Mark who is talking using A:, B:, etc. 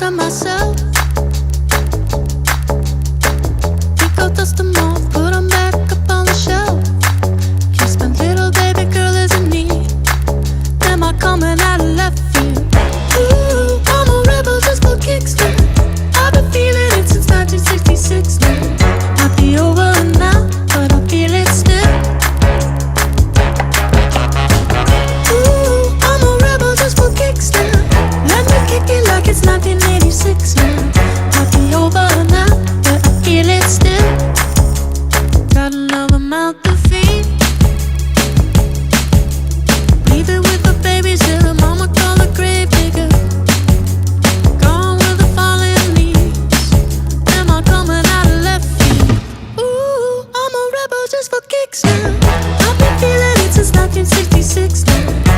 A: parts of myself. Pick out, dust them off, put them back up on the shelf. Kiss my little baby girl is in need. Am I coming out of left field? Ooh, I'm a rebel just for kicks now. I've been feeling it since 1966 now. Might be over now, but I feel it still. Ooh, I'm a rebel just for kicks now. Let me kick it like it's 1986 now. Might be over now, but I feel it still. Got another mouth to feed. Leave it with the babies till the mama call the grave digger. Gone with the falling leaves. Am I coming out of left field? Ooh, I'm a rebel just for kicks now. I've been feeling it since 1966 now.